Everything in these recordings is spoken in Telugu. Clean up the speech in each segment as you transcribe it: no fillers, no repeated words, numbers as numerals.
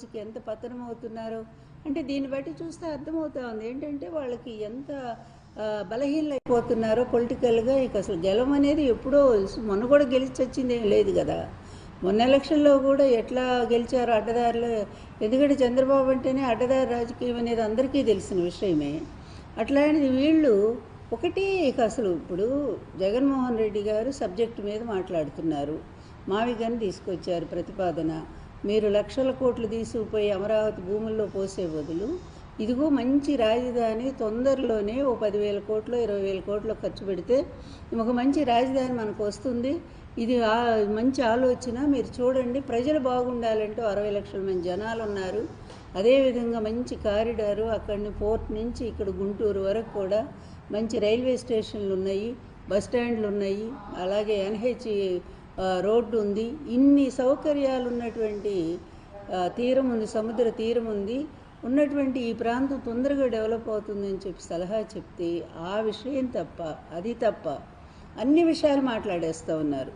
రోజుకి ఎంత పతనం అవుతున్నారో అంటే దీన్ని బట్టి చూస్తే అర్థమవుతా ఉంది ఏంటంటే వాళ్ళకి ఎంత బలహీనమైపోతున్నారో పొలిటికల్గా. ఇక అసలు గెలవం అనేది ఎప్పుడో మొన్న కూడా గెలిచి వచ్చింది ఏం లేదు కదా. మొన్న ఎలక్షన్లో కూడా ఎట్లా గెలిచారో అడ్డదారిలో. ఎందుకంటే చంద్రబాబు అంటేనే అడ్డదారి రాజకీయం అనేది అందరికీ తెలిసిన విషయమే. అట్లాంటిది వీళ్ళు ఒకటి ఇక అసలు ఇప్పుడు జగన్మోహన్ రెడ్డి గారు సబ్జెక్టు మీద మాట్లాడుతున్నారు. మావిగాని తీసుకొచ్చారు ప్రతిపాదన. మీరు లక్షల కోట్లు తీసుకుపోయి అమరావతి భూముల్లో పోసే బదులు ఇదిగో మంచి రాజధాని తొందరలోనే ఓ 10,000 కోట్లు 20,000 కోట్లు ఖర్చు పెడితే ఒక మంచి రాజధాని మనకు వస్తుంది. ఇది మంచి ఆలోచన, మీరు చూడండి. ప్రజలు బాగుండాలంటూ 60 లక్షల మంది జనాలు ఉన్నారు. అదేవిధంగా మంచి కారిడారు, అక్కడిని పోర్ట్ నుంచి ఇక్కడ గుంటూరు వరకు కూడా మంచి రైల్వే స్టేషన్లు ఉన్నాయి, బస్ స్టాండ్లు ఉన్నాయి, అలాగే ఎన్హెచ్ రోడ్డు ఉంది. ఇన్ని సౌకర్యాలు ఉన్నటువంటి తీరం ఉంది, సముద్ర తీరం ఉంది. ఉన్నటువంటి ఈ ప్రాంతం తొందరగా డెవలప్ అవుతుందని చెప్పి సలహా చెప్తే ఆ విషయం తప్ప, అది తప్ప అన్ని విషయాలు మాట్లాడేస్తూ ఉన్నారు.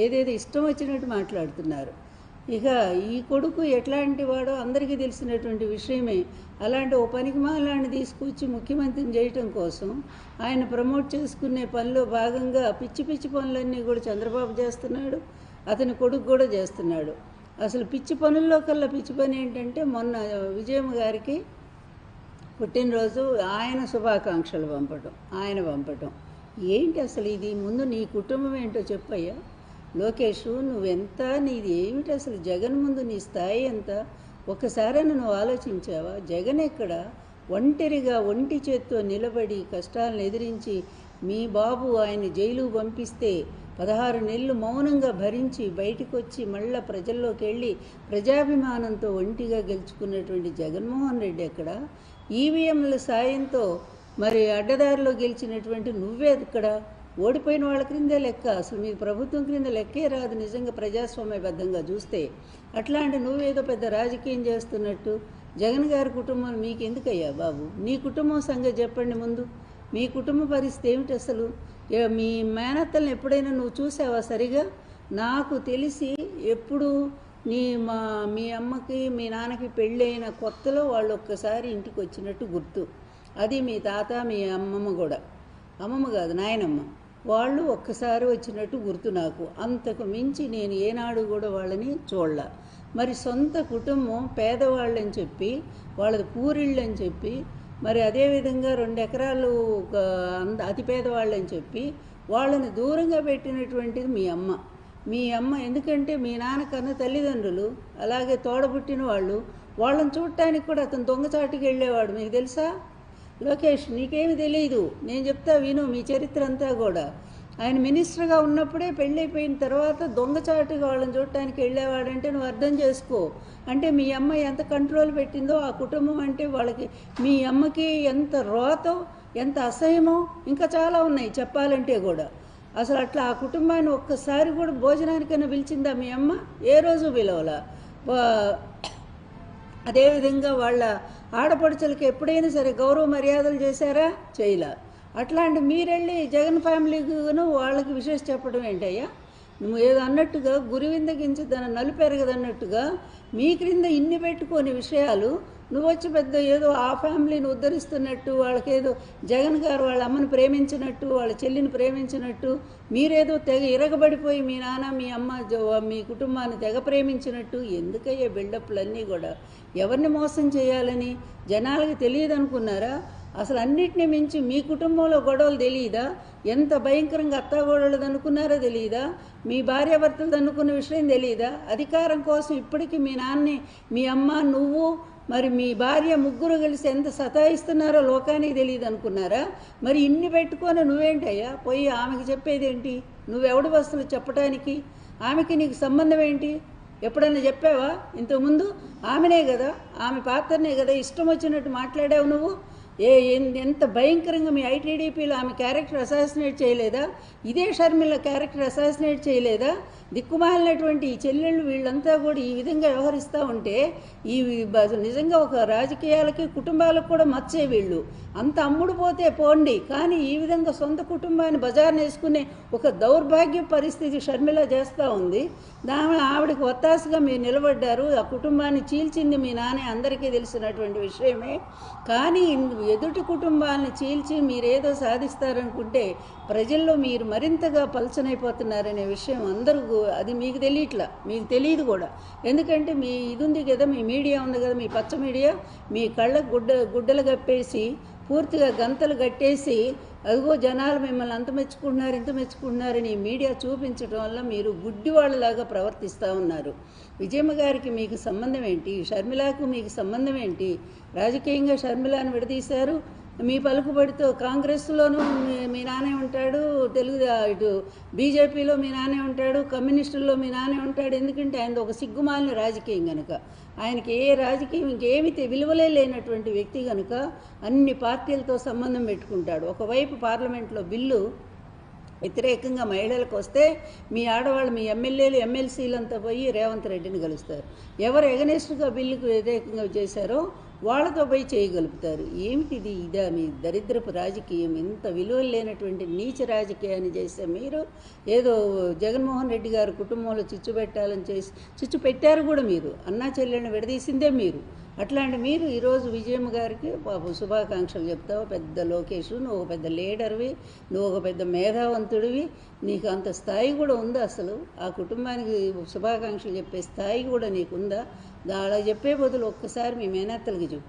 ఏదేదో ఇష్టం వచ్చినట్టు మాట్లాడుతున్నారు. ఇక ఈ కొడుకు ఎట్లాంటి వాడో అందరికీ తెలిసినటువంటి విషయమే. అలాంటి ఓ పనికిమాలాన్ని తీసుకొచ్చి ముఖ్యమంత్రిని చేయటం కోసం ఆయన ప్రమోట్ చేసుకునే పనిలో భాగంగా పిచ్చి పిచ్చి పనులన్నీ కూడా చంద్రబాబు చేస్తున్నాడు, అతని కొడుకు కూడా చేస్తున్నాడు. అసలు పిచ్చి పనుల్లో కల్లా పిచ్చి పని ఏంటంటే మొన్న విజయమ్మ గారికి పుట్టినరోజు ఆయన శుభాకాంక్షలు పంపటం ఏంటి అసలు ఇది? ముందు నీ కుటుంబం ఏంటో చెప్పయ్యా లోకేష్. నువ్వెంత, నీది ఏమిటి అసలు? జగన్ ముందు నీ స్థాయి ఎంత ఒక్కసారైనా నువ్వు ఆలోచించావా? జగన్ ఎక్కడ ఒంటరిగా ఒంటి చేత్తో నిలబడి కష్టాలను ఎదిరించి మీ బాబు ఆయన జైలు పంపిస్తే 16 నెలలు మౌనంగా భరించి బయటకు వచ్చి మళ్ళా ప్రజల్లోకి వెళ్ళి ప్రజాభిమానంతో ఒంటిగా గెలుచుకున్నటువంటి జగన్మోహన్ రెడ్డి ఎక్కడ? ఈవీఎంల సాయంతో మరి అడ్డదారిలో గెలిచినటువంటి నువ్వే ఇక్కడ. ఓడిపోయిన వాళ్ళ క్రిందే లెక్క, అసలు మీ ప్రభుత్వం క్రింద లెక్కే రాదు నిజంగా ప్రజాస్వామ్యబద్ధంగా చూస్తే. అట్లాంటి నువ్వేదో పెద్ద రాజకీయం చేస్తున్నట్టు. జగన్ గారి కుటుంబం మీకు ఎందుకయ్యా బాబు? నీ కుటుంబం సంగతి చెప్పండి ముందు. మీ కుటుంబ పరిస్థితి ఏమిటి అసలు? మీ మేనత్తల్ని ఎప్పుడైనా నువ్వు చూసావా సరిగా? నాకు తెలిసి ఎప్పుడు మీ అమ్మకి మీ నాన్నకి పెళ్ళైన కొత్తలో వాళ్ళు ఒక్కసారి ఇంటికి వచ్చినట్టు గుర్తు. అది మీ తాత మీ అమ్మమ్మ కూడా, అమ్మమ్మ కాదు నాయనమ్మ, వాళ్ళు ఒక్కసారి వచ్చినట్టు గుర్తు నాకు. అంతకు మించి నేను ఏనాడు కూడా వాళ్ళని చూడలా. మరి సొంత కుటుంబం పేదవాళ్ళని చెప్పి, వాళ్ళది పూరిళ్ళని చెప్పి, మరి అదేవిధంగా 2 ఎకరాలు అతి పేదవాళ్ళని చెప్పి వాళ్ళని దూరంగా పెట్టినటువంటిది మీ అమ్మ. ఎందుకంటే మీ నాన్నకన్న తల్లిదండ్రులు అలాగే తోడబుట్టిన వాళ్ళని చూడటానికి కూడా అతను దొంగచాటుకి వెళ్ళేవాడు. మీకు తెలుసా లోకేష్? నీకేమి తెలియదు, నేను చెప్తా విను మీ చరిత్ర అంతా కూడా. ఆయన మినిస్టర్గా ఉన్నప్పుడే పెళ్ళైపోయిన తర్వాత దొంగచాటుగా వాళ్ళని చూడటానికి వెళ్ళేవాడంటే నువ్వు అర్థం చేసుకో. అంటే మీ అమ్మ ఎంత కంట్రోల్ పెట్టిందో ఆ కుటుంబం అంటే వాళ్ళకి, మీ అమ్మకి ఎంత రోతో ఎంత అసహ్యమో ఇంకా చాలా ఉన్నాయి చెప్పాలంటే కూడా. అసలు అట్లా ఆ కుటుంబాన్ని ఒక్కసారి కూడా భోజనానికైనా పిలిచిందా మీ అమ్మ? ఏ రోజు పిలవలా. అదేవిధంగా వాళ్ళ ఆడపడుచులకి ఎప్పుడైనా సరే గౌరవ మర్యాదలు చేశారా? చేయలా. అట్లాంటి మీరెళ్ళి జగన్ ఫ్యామిలీకును వాళ్ళకి విశేష చెప్పడం ఏంటయ్యా? నువ్వు ఏదో అన్నట్టుగా గురివిందగించి దాన్ని నలుపెరగదన్నట్టుగా మీ క్రింద ఇన్ని పెట్టుకోని విషయాలు నువ్వు వచ్చి పెద్ద ఏదో ఆ ఫ్యామిలీని ఉద్ధరిస్తున్నట్టు, వాళ్ళకేదో జగన్ గారు వాళ్ళ అమ్మని ప్రేమించినట్టు, వాళ్ళ చెల్లిని ప్రేమించినట్టు, మీరేదో తెగ ఇరగబడిపోయి మీ నాన్న మీ అమ్మ మీ కుటుంబాన్ని తెగ ప్రేమించినట్టు. ఎందుకయ్యే బిల్డప్లన్నీ కూడా? ఎవరిని మోసం చేయాలని జనాలకి తెలియదు అనుకున్నారా? అసలు అన్నిటినీ మించి మీ కుటుంబంలో గొడవలు తెలియదా? ఎంత భయంకరంగా అత్తాగోడలది అనుకున్నారో తెలియదా? మీ భార్యాభర్తలది అనుకున్న విషయం తెలియదా? అధికారం కోసం ఇప్పటికీ మీ నాన్నని, మీ అమ్మ, నువ్వు, మరి మీ భార్య ముగ్గురు కలిసి ఎంత సతాయిస్తున్నారో లోకానికి తెలియదు అనుకున్నారా? మరి ఇన్ని పెట్టుకొని నువ్వేంటయ్యా పోయి ఆమెకి చెప్పేదేంటి? నువ్వెవడు వస్తువులు చెప్పడానికి? ఆమెకి నీకు సంబంధం ఏంటి? ఎప్పుడన్నా చెప్పావా ఇంతకుముందు? ఆమెనే కదా, ఆమె పాత్రనే కదా ఇష్టం వచ్చినట్టు మాట్లాడావు నువ్వు. ఎంత భయంకరంగా మీ ఐటీడీపీలో ఆమె క్యారెక్టర్ అసాసినేట్ చేయలేదా? ఇదే షర్మిల క్యారెక్టర్ అసాసినేట్ చేయలేదా? దిక్కుమాలినటువంటి ఈ చెల్లెళ్ళు వీళ్ళంతా కూడా ఈ విధంగా వ్యవహరిస్తూ ఉంటే ఈ నిజంగా ఒక రాజకీయాలకి కుటుంబాలకు కూడా మచ్చే వీళ్ళు. అంత అమ్ముడు పోతే పోండి, కానీ ఈ విధంగా సొంత కుటుంబాన్ని బజార్ని వేసుకునే ఒక దౌర్భాగ్య పరిస్థితి షర్మిల చేస్తూ ఉంది. ఆవిడకి ఒత్తాసుగా మీరు నిలబడ్డారు. ఆ కుటుంబాన్ని చీల్చింది మీ నాన్న, అందరికీ తెలిసినటువంటి విషయమే. కానీ ఎదుటి కుటుంబాలను చీల్చి మీరేదో సాధిస్తారనుకుంటే ప్రజల్లో మీరు మరింతగా పలచనైపోతున్నారనే విషయం అందరూ, అది మీకు తెలియట్లా, మీకు తెలియదు కూడా. ఎందుకంటే మీ ఇది ఉంది కదా, మీ మీడియా ఉంది కదా, మీ పచ్చ మీడియా, మీ కళ్ళకు గుడ్డలు కప్పేసి పూర్తిగా గంతలు కట్టేసి అదిగో జనాలు మిమ్మల్ని అంత మెచ్చుకుంటున్నారు ఇంత మెచ్చుకుంటున్నారని ఈ మీడియా చూపించడం వల్ల మీరు గుడ్డి వాళ్ళలాగా ప్రవర్తిస్తూ ఉన్నారు. విజయమ్మ గారికి మీకు సంబంధం ఏంటి? షర్మిలకు మీకు సంబంధం ఏంటి? రాజకీయంగా షర్మిలాను విడదీశారు. మీ పలుకుబడితో కాంగ్రెస్లోనూ మీ నాన్నే ఉంటాడు, ఇటు బీజేపీలో మీ నాన్నే ఉంటాడు, కమ్యూనిస్టుల్లో మీ నాన్నే ఉంటాడు. ఎందుకంటే ఆయన ఒక సిగ్గుమాలిన రాజకీయం కనుక, ఆయనకి ఏ రాజకీయం ఇంకేమి విలువలే లేనటువంటి వ్యక్తి కనుక అన్ని పార్టీలతో సంబంధం పెట్టుకుంటాడు. ఒకవైపు పార్లమెంట్లో బిల్లు వ్యతిరేకంగా మహిళలకు వస్తే మీ ఆడవాళ్ళు, మీ ఎమ్మెల్యేలు ఎమ్మెల్సీలంతా పోయి రేవంత్ రెడ్డిని కలుస్తారు. ఎవరు ఎగనెస్ట్గా బిల్లుకు వ్యతిరేకంగా చేశారో వాళ్ళతో పోయి చేయగలుగుతారు. ఏమిటిది? ఇదా మీ దరిద్రపు రాజకీయం? ఇంత విలువలు లేనటువంటి నీచ రాజకీయాన్ని చేస్తే మీరు ఏదో జగన్మోహన్ రెడ్డి గారు కుటుంబంలో చిచ్చు పెట్టాలని చేసి చిచ్చు పెట్టారు కూడా. మీరు అన్నా చెల్లెళ్ళని విడదీసిందే మీరు. అట్లాంటి మీరు ఈరోజు విజయమ్మ గారికి పాపం శుభాకాంక్షలు చెప్తావు. పెద్ద లోకేష్, నువ్వు ఒక పెద్ద లీడర్వి, నువ్వు ఒక పెద్ద మేధావంతుడివి, నీకు అంత స్థాయి కూడా ఉందా? అసలు ఆ కుటుంబానికి శుభాకాంక్షలు చెప్పే స్థాయి కూడా నీకుందా? అలా చెప్పే బదులు ఒక్కసారి మీ మేనత్తలకి చూడు,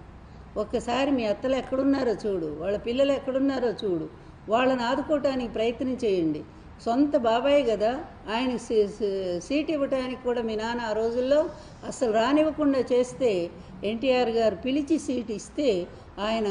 ఒక్కసారి మీ అత్తలు ఎక్కడున్నారో చూడు, వాళ్ళ పిల్లలు ఎక్కడున్నారో చూడు, వాళ్ళని ఆదుకోవటానికి ప్రయత్నం చేయండి. సొంత బాబాయ్ కదా, ఆయనకి సీట్ ఇవ్వటానికి కూడా మీ నాన్న ఆ రోజుల్లో అసలు రానివ్వకుండా చేస్తే ఎన్టీఆర్ గారు పిలిచి సీటు ఇస్తే ఆయన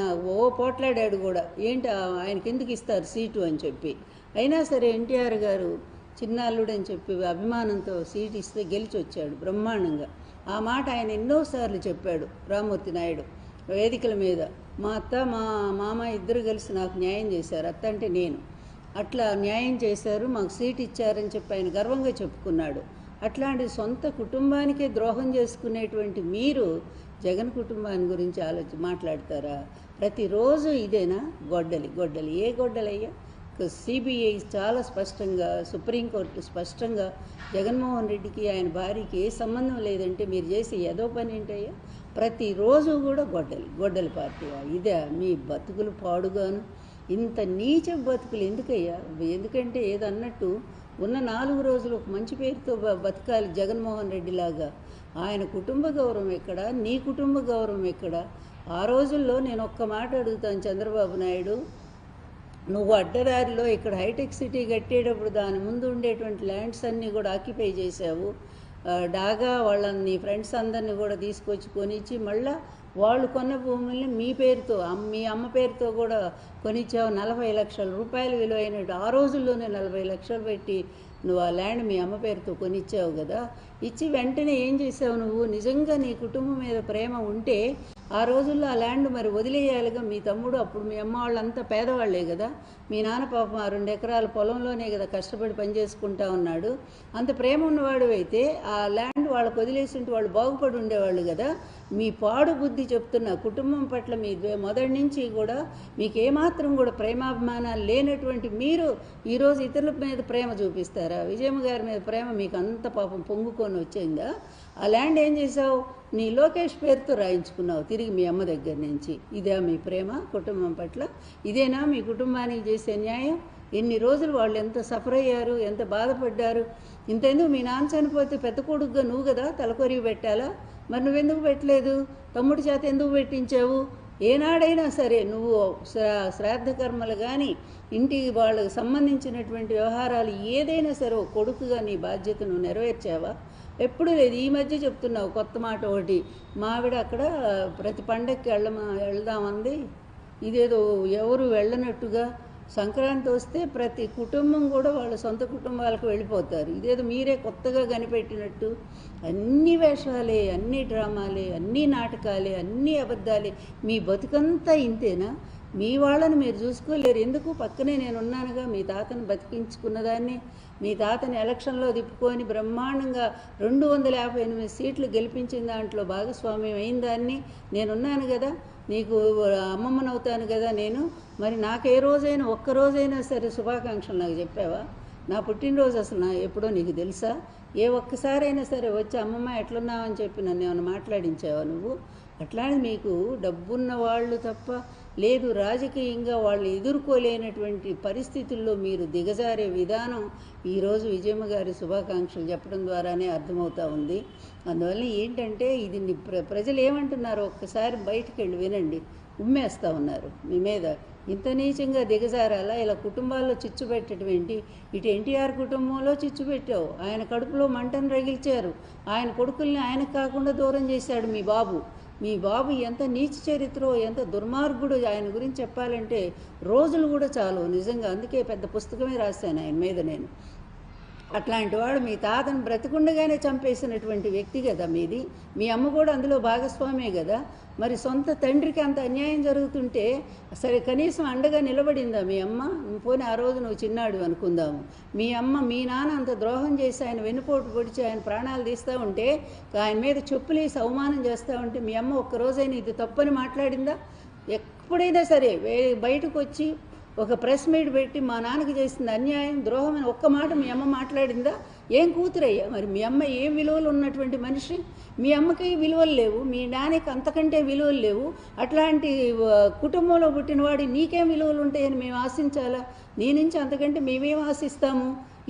పోట్లాడాడు కూడా. ఏంటి ఆయనకి ఎందుకు ఇస్తారు సీటు అని చెప్పి. అయినా సరే ఎన్టీఆర్ గారు చిన్నాళ్ళుడని చెప్పి అభిమానంతో సీటు ఇస్తే గెలిచి వచ్చాడు బ్రహ్మాండంగా. ఆ మాట ఆయన ఎన్నోసార్లు చెప్పాడు రామ్మూర్తి నాయుడు వేదికల మీద. మా అత్త మా మామ ఇద్దరు కలిసి నాకు న్యాయం చేశారు, అత్త అంటే నేను, అట్లా న్యాయం చేశారు, మాకు సీట్ ఇచ్చారని చెప్పి ఆయన గర్వంగా చెప్పుకున్నాడు. అట్లాంటి సొంత కుటుంబానికే ద్రోహం చేసుకునేటువంటి మీరు జగన్ కుటుంబాన్ని గురించి మాట్లాడతారా? ప్రతిరోజు ఇదేనా? గొడ్డలి ఏ గొడ్డలయ్యా? సిబిఐ చాలా స్పష్టంగా, సుప్రీంకోర్టు స్పష్టంగా జగన్మోహన్ రెడ్డికి ఆయన భార్యకి ఏ సంబంధం లేదంటే మీరు చేసే ఏదో పని ఏంటయ్యా? ప్రతిరోజు కూడా గొడ్డలి పార్టీ. ఇదే మీ బతుకులు పాడుగాను. ఇంత నీచ బతుకులు ఎందుకయ్యా? ఎందుకంటే ఏదన్నట్టు ఉన్న 4 రోజులు ఒక మంచి పేరుతో బతకాలి జగన్మోహన్ రెడ్డిలాగా. ఆయన కుటుంబ గౌరవం ఎక్కడ? నీ కుటుంబ గౌరవం ఎక్కడ? ఆ రోజుల్లో నేను ఒక్క మాట అడుగుతాను చంద్రబాబు నాయుడు, నువ్వు అడ్డదారిలో ఇక్కడ హైటెక్ సిటీ కట్టేటప్పుడు దాని ముందు ఉండేటువంటి ల్యాండ్స్ అన్నీ కూడా ఆక్యుపై చేశావు. డాగా వాళ్ళని నీ ఫ్రెండ్స్ అందరినీ కూడా తీసుకొచ్చి కొనిచ్చి మళ్ళీ వాళ్ళు కొన్న భూముల్ని మీ పేరుతో, మీ అమ్మ పేరుతో కూడా కొనిచ్చావు. 40 లక్షల రూపాయలు విలువైనట్టు ఆ రోజుల్లోనే 40 లక్షలు పెట్టి నువ్వు ఆ ల్యాండ్ మీ అమ్మ పేరుతో కొనిచ్చావు కదా. ఇచ్చి వెంటనే ఏం చేసావు నువ్వు? నిజంగా నీ కుటుంబం మీద ప్రేమ ఉంటే ఆ రోజుల్లో ఆ ల్యాండ్ మరి వదిలేయాలిగా. మీ తమ్ముడు, అప్పుడు మీ అమ్మ వాళ్ళంతా పేదవాళ్లే కదా. మీ నాన్న పాపం ఆ 2 ఎకరాల పొలంలోనే కదా కష్టపడి పనిచేసుకుంటా ఉన్నాడు. అంత ప్రేమ ఉన్నవాడు అయితే ఆ ల్యాండ్ వాళ్ళకు వదిలేసి ఉంటే వాళ్ళు బాగుపడి ఉండేవాళ్ళు కదా. మీ పాడు బుద్ధి చెప్తున్న కుటుంబం పట్ల మీ మొదటి నుంచి కూడా మీకు ఏమాత్రం కూడా ప్రేమాభిమానాలు లేనటువంటి మీరు ఈరోజు ఇతరుల మీద ప్రేమ చూపిస్తారా? విజయమ్మ గారి మీద ప్రేమ మీకు అంత పాపం పొంగుకొని వచ్చిందా? ఆ ల్యాండ్ ఏం చేసావు? నీ లోకేష్ పేరుతో రాయించుకున్నావు తిరిగి మీ అమ్మ దగ్గర నుంచి. ఇదే మీ ప్రేమ కుటుంబం పట్ల? ఇదేనా మీ కుటుంబానికి చేసే న్యాయం? ఎన్ని రోజులు వాళ్ళు ఎంత సఫర్ అయ్యారు, ఎంత బాధపడ్డారు. ఇంతెందుకు మీ నాన్న చనిపోతే పెద్ద కొడుకుగా నువ్వు కదా తలకొరివి పెట్టాలా? మరి నువ్వెందుకు పెట్టలేదు? తమ్ముడి చేత ఎందుకు పెట్టించావు? ఏనాడైనా సరే నువ్వు శ్రాద్ధ కర్మలు కానీ ఇంటికి వాళ్ళకు సంబంధించినటువంటి వ్యవహారాలు ఏదైనా సరే కొడుకుగా నీ బాధ్యతను నెరవేర్చావా? ఎప్పుడు లేదు. ఈ మధ్య చెప్తున్నావు కొత్త మాట ఒకటి, మావిడ అక్కడ ప్రతి పండగకి వెళ్దామంది, ఇదేదో ఎవరు వెళ్ళనట్టుగా సంక్రాంతి వస్తే ప్రతి కుటుంబం కూడా వాళ్ళ సొంత కుటుంబాలకు వెళ్ళిపోతారు. ఇదేదో మీరే కొత్తగా కనిపెట్టినట్టు అన్ని వేషాలే, అన్ని డ్రామాలే, అన్ని నాటకాలే, అన్ని అబద్ధాలే. మీ బతుకంతా ఇంతేనా? మీ వాళ్ళని మీరు చూసుకోలేరు. ఎందుకు? పక్కనే నేనున్నానుగా. మీ తాతను బతికించుకున్నదాన్ని, మీ తాతని ఎలక్షన్లో తిప్పుకొని బ్రహ్మాండంగా 258 సీట్లు గెలిపించిన దాంట్లో భాగస్వామ్యం అయిన దాన్ని నేనున్నాను కదా. నీకు అమ్మమ్మనవుతాను కదా నేను. మరి నాకు ఏ రోజైనా ఒక్కరోజైనా సరే శుభాకాంక్షలు నాకు చెప్పావా? నా పుట్టినరోజు అసలు ఎప్పుడో నీకు తెలుసా? ఏ ఒక్కసారైనా సరే వచ్చి అమ్మమ్మ ఎట్లున్నావని చెప్పి నన్ను ఏమైనా మాట్లాడించావా నువ్వు? అట్లానే మీకు డబ్బున్న వాళ్ళు తప్ప లేదు. రాజకీయంగా వాళ్ళు ఎదుర్కోలేనటువంటి పరిస్థితుల్లో మీరు దిగజారే విధానం ఈరోజు విజయమ్మ గారి శుభాకాంక్షలు చెప్పడం ద్వారానే అర్థమవుతూ ఉంది. అందువల్ల ఏంటంటే ఇది ప్రజలు ఏమంటున్నారో ఒక్కసారి బయటికి వెళ్ళి వినండి. ఉమ్మేస్తూ ఉన్నారు మీ మీద. ఇంత నీచంగా దిగజారాలా? ఇలా కుటుంబాల్లో చిచ్చు పెట్టడం ఏంటి? ఇటు ఎన్టీఆర్ కుటుంబంలో చిచ్చు పెట్టావు, ఆయన కడుపులో మంటను రగిల్చారు, ఆయన కొడుకుల్ని ఆయనకు కాకుండా దూరం చేశాడు మీ బాబు. మీ బాబు ఎంత నీచ చరిత్రో, ఎంత దుర్మార్గుడు, ఆయన గురించి చెప్పాలంటే రోజులు కూడా చాలు నిజంగా. అందుకే పెద్ద పుస్తకమే రాశాను ఆయన మీద నేను. అట్లాంటి వాడు మీ తాతను బ్రతికుండగానే చంపేసినటువంటి వ్యక్తి కదా మీది. మీ అమ్మ కూడా అందులో భాగస్వామే కదా. మరి సొంత తండ్రికి అంత అన్యాయం జరుగుతుంటే సరే కనీసం అండగా నిలబడిందా మీ అమ్మ? పోనీ ఆ రోజు నువ్వు చిన్నాడు అనుకుందాము. మీ అమ్మ మీ నాన్న అంత ద్రోహం చేసి ఆయన వెన్నుపోటు పొడిచి ఆయన ప్రాణాలు తీస్తూ ఉంటే, ఆయన మీద చెప్పులేసి అవమానం చేస్తూ ఉంటే మీ అమ్మ ఒక్కరోజైనా ఇది తప్పని మాట్లాడిందా? ఎప్పుడైనా సరే బయటకు వచ్చి ఒక ప్రెస్ మీట్ పెట్టి మా నాన్నకి చేసింది అన్యాయం, ద్రోహం అని ఒక్క మాట మీ అమ్మ మాట్లాడిందా? ఏం కూతురయ్యా మరి మీ అమ్మ? ఏం విలువలు ఉన్నటువంటి మనిషి? మీ అమ్మకి విలువలు లేవు, మీ నాన్నకి అంతకంటే విలువలు లేవు. అట్లాంటి కుటుంబంలో పుట్టినవాడి నీకేం విలువలు ఉంటాయని మేము ఆశించాలా? నీ నుంచి అంతకంటే మేమేం ఆశిస్తాము?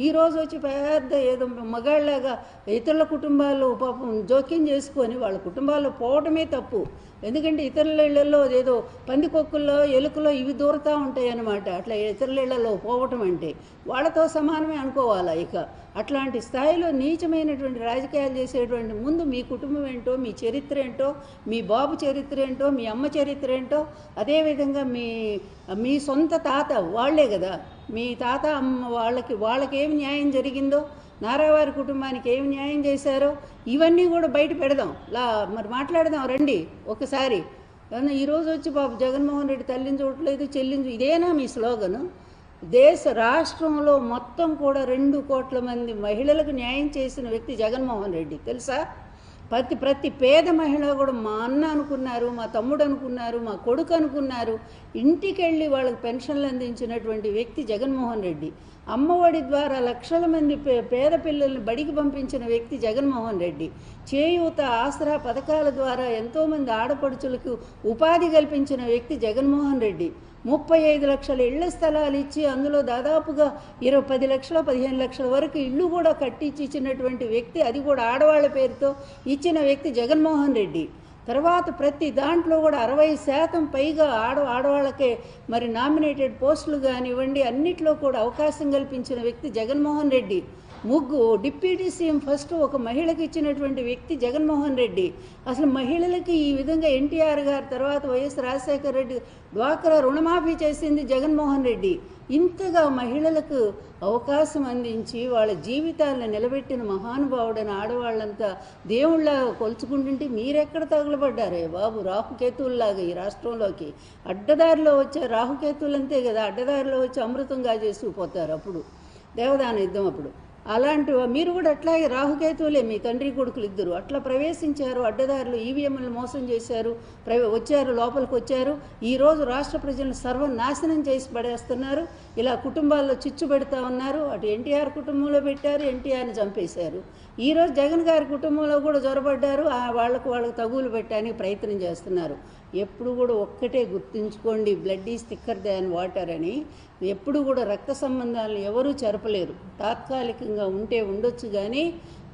ఈరోజు వచ్చి పెద్ద ఏదో మగాళ్ళలాగా ఇతరుల కుటుంబాల్లో పాపం జోక్యం చేసుకొని వాళ్ళ కుటుంబాల్లో పోవటమే తప్పు. ఎందుకంటే ఇతరుల ఇళ్లలో ఏదో పందికొక్కుల్లో ఎలుకలో ఇవి దూరుతూ ఉంటాయి అన్నమాట. అట్లా ఇతరుల ఇళ్లలో పోవటం అంటే వాళ్ళతో సమానమే అనుకోవాలా ఇక. అట్లాంటి స్థాయిలో నీచమైనటువంటి రాజకీయాలు చేసేటువంటి ముందు మీ కుటుంబం ఏంటో, మీ చరిత్ర ఏంటో, మీ బాబు చరిత్ర ఏంటో, మీ అమ్మ చరిత్ర ఏంటో, అదేవిధంగా మీ సొంత తాత వాళ్లే కదా. మీ తాత అమ్మ వాళ్ళకి ఏమి న్యాయం జరిగిందో, నారావారి కుటుంబానికి ఏమి న్యాయం చేశారో ఇవన్నీ కూడా బయట పెడదాం. మరి మాట్లాడదాం రండి ఒకసారి. ఈరోజు వచ్చి బాబు జగన్మోహన్ రెడ్డి తల్లిని చూడలేదు, చెల్లించు, ఇదేనా మీ స్లోగను? రాష్ట్రంలో మొత్తం కూడా 2 కోట్ల మంది మహిళలకు న్యాయం చేసిన వ్యక్తి జగన్మోహన్ రెడ్డి తెలుసా? ప్రతి పేద మహిళ కూడా మా అన్న అనుకున్నారు, మా తమ్ముడు అనుకున్నారు, మా కొడుకు అనుకున్నారు. ఇంటికి వెళ్ళి వాళ్ళకి పెన్షన్లు అందించినటువంటి వ్యక్తి జగన్మోహన్ రెడ్డి. అమ్మఒడి ద్వారా లక్షల మంది పేద పిల్లల్ని బడికి పంపించిన వ్యక్తి జగన్మోహన్ రెడ్డి. చేయూత, ఆసరా పథకాల ద్వారా ఎంతోమంది ఆడపడుచులకు ఉపాధి కల్పించిన వ్యక్తి జగన్మోహన్ రెడ్డి. 35 లక్షల ఇళ్ల స్థలాలు ఇచ్చి అందులో దాదాపుగా 10 లక్షల 15 లక్షల వరకు ఇళ్ళు కూడా కట్టించి ఇచ్చినటువంటి వ్యక్తి, అది కూడా ఆడవాళ్ల పేరుతో ఇచ్చిన వ్యక్తి జగన్మోహన్ రెడ్డి. తర్వాత ప్రతి దాంట్లో కూడా 60% పైగా ఆడవాళ్ళకే మరి నామినేటెడ్ పోస్టులు కానివ్వండి అన్నిట్లో కూడా అవకాశం కల్పించిన వ్యక్తి Jaganmohan Reddy. Deputy CM first ఒక మహిళకి ఇచ్చినటువంటి వ్యక్తి జగన్మోహన్ రెడ్డి. అసలు మహిళలకి ఈ విధంగా ఎన్టీఆర్ గారు తర్వాత వైఎస్ రాజశేఖర రెడ్డి డ్వాక్రా రుణమాఫీ చేసింది జగన్మోహన్ రెడ్డి. ఇంతగా మహిళలకు అవకాశం అందించి వాళ్ళ జీవితాలను నిలబెట్టిన మహానుభావుడైన ఆడవాళ్ళంతా దేవుళ్ళ కొలుచుకుంటుంటే మీరెక్కడ తగులబడ్డారే బాబు? రాహుకేతువుల్లాగా ఈ రాష్ట్రంలోకి అడ్డదారిలో వచ్చే రాహుకేతువులు అంతే కదా, అడ్డదారిలో వచ్చి అమృతంగా చేసుకుపోతారు అప్పుడు దేవదాన యుద్ధం అప్పుడు. అలాంటి మీరు కూడా అట్లాగే రాహుకేతువులే, మీ తండ్రి కొడుకులు ఇద్దరు అట్లా ప్రవేశించారు, అడ్డదారులు ఈవీఎంలను మోసం చేశారు, వచ్చారు, లోపలికి వచ్చారు. ఈరోజు రాష్ట్ర ప్రజలను సర్వనాశనం చేసి పడేస్తున్నారు. ఇలా కుటుంబాల్లో చిచ్చు పెడతా ఉన్నారు. అటు ఎన్టీఆర్ కుటుంబంలో పెట్టారు, ఎన్టీఆర్ని చంపేశారు. ఈరోజు జగన్ గారి కుటుంబంలో కూడా జొరబడ్డారు, వాళ్ళకు తగులు పెట్టడానికి ప్రయత్నం చేస్తున్నారు. ఎప్పుడు కూడా ఒక్కటే గుర్తుంచుకోండి, blood is thicker than water అని. ఎప్పుడు కూడా రక్త సంబంధాలను ఎవరూ చెరపలేరు. తాత్కాలికంగా ఉంటే ఉండొచ్చు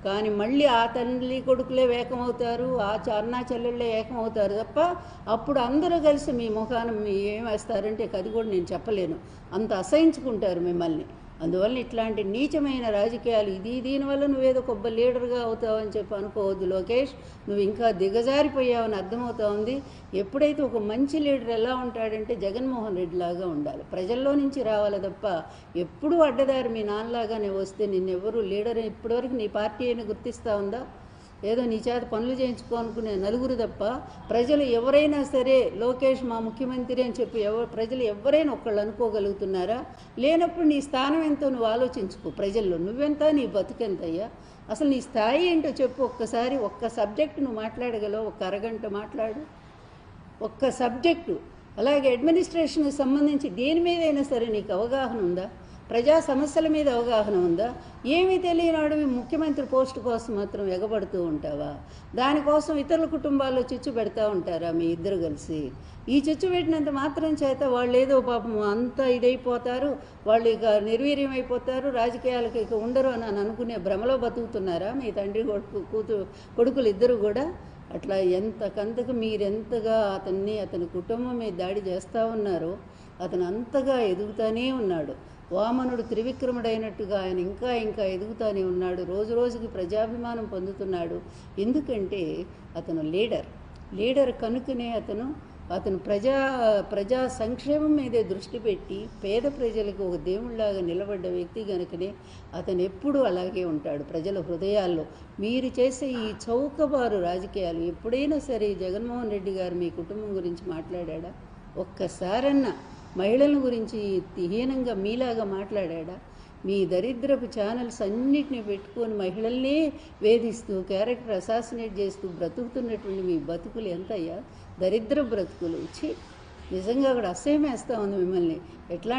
కానీ మళ్ళీ ఆ తల్లి కొడుకులే ఏకమవుతారు, ఆ అన్నా చెల్లెళ్ళే ఏకమవుతారు తప్ప అప్పుడు అందరూ కలిసి మీ ముఖాన్ని ఏం వేస్తారంటే అది కూడా నేను చెప్పలేను. అంత అసహించుకుంటారు మిమ్మల్ని. అందువల్ల ఇట్లాంటి నీచమైన రాజకీయాలు దీనివల్ల నువ్వేదో గొప్ప లీడర్గా అవుతావని చెప్పి అనుకోవద్దు లోకేష్. నువ్వు ఇంకా దిగజారిపోయావని అర్థమవుతా ఉంది. ఎప్పుడైతే ఒక మంచి లీడర్ ఎలా ఉంటాడంటే జగన్మోహన్ రెడ్డి లాగా ఉండాలి, ప్రజల్లో నుంచి రావాలి తప్ప ఎప్పుడూ అడ్డదారి మీ నాన్నలాగానే వస్తే నిన్నెవరు లీడర్ ఇప్పటివరకు నీ పార్టీ అయినా గుర్తిస్తూ ఉందా? ఏదో నీ చేత పనులు చేయించుకోనుకునే నలుగురు తప్ప ప్రజలు ఎవరైనా సరే లోకేష్ మా ముఖ్యమంత్రి అని చెప్పి ప్రజలు ఎవరైనా ఒక్కళ్ళు అనుకోగలుగుతున్నారా? లేనప్పుడు నీ స్థానం ఎంతో నువ్వు ఆలోచించుకో. ప్రజల్లో నువ్వెంత, నీ బతుకెంతయ్యా? అసలు నీ స్థాయి ఏంటో చెప్పు. ఒక్కసారి ఒక్క సబ్జెక్ట్ నువ్వు మాట్లాడగలవు, ఒక్క అరగంట మాట్లాడు, ఒక్క సబ్జెక్టు. అలాగే అడ్మినిస్ట్రేషన్కి సంబంధించి దేని మీదైనా సరే నీకు అవగాహన ఉందా? ప్రజా సమస్యల మీద అవగాహన ఉందా? ఏమీ తెలియనాడు ముఖ్యమంత్రి పోస్టు కోసం మాత్రం ఎగబడుతూ ఉంటావా? దానికోసం ఇతరుల కుటుంబాల్లో చిచ్చు పెడతా ఉంటారా మీ ఇద్దరు కలిసి? ఈ చిచ్చు పెట్టినంత మాత్రం చేత వాళ్ళు ఏదో పాపం అంతా ఇదైపోతారు, వాళ్ళు ఇక నిర్వీర్యం అయిపోతారు, రాజకీయాలకు ఇక ఉండరు అని అనుకునే భ్రమలో బతుకుతున్నారా మీ తండ్రి కొడుకులు ఇద్దరు కూడా? అట్లా ఎంతకంతకు మీరెంతగా అతని కుటుంబం మీద దాడి చేస్తూ ఉన్నారో అతను అంతగా ఎదుగుతూనే ఉన్నాడు. వామనుడు త్రివిక్రముడైనట్టుగా ఆయన ఇంకా ఇంకా ఎదుగుతూనే ఉన్నాడు. రోజు రోజుకి ప్రజాభిమానం పొందుతున్నాడు. ఎందుకంటే అతను లీడర్ కనుకనే అతను ప్రజా సంక్షేమం మీదే దృష్టి పెట్టి పేద ప్రజలకు ఒక దేవుళ్లాగా నిలబడ్డ వ్యక్తి కనుకనే అతను ఎప్పుడూ అలాగే ఉంటాడు ప్రజల హృదయాల్లో. మీరు చేసే ఈ చౌకబారు రాజకీయాలు ఎప్పుడైనా సరే జగన్మోహన్ రెడ్డి గారు మీ కుటుంబం గురించి మాట్లాడా? ఒక్కసారన్నా మహిళల గురించి హీనంగా మీలాగా మాట్లాడా? మీ దరిద్రపు ఛానల్స్ అన్నిటిని పెట్టుకొని మహిళల్నే వేధిస్తూ క్యారెక్టర్ అసాసినేట్ చేస్తూ బ్రతుకుతున్నటువంటి మీ బతుకులు ఎంతయ్యా? దరిద్ర బ్రతుకులు. నిజంగా కూడా అసహ్యం వేస్తూ ఉంది మిమ్మల్ని. ఎట్లాంటి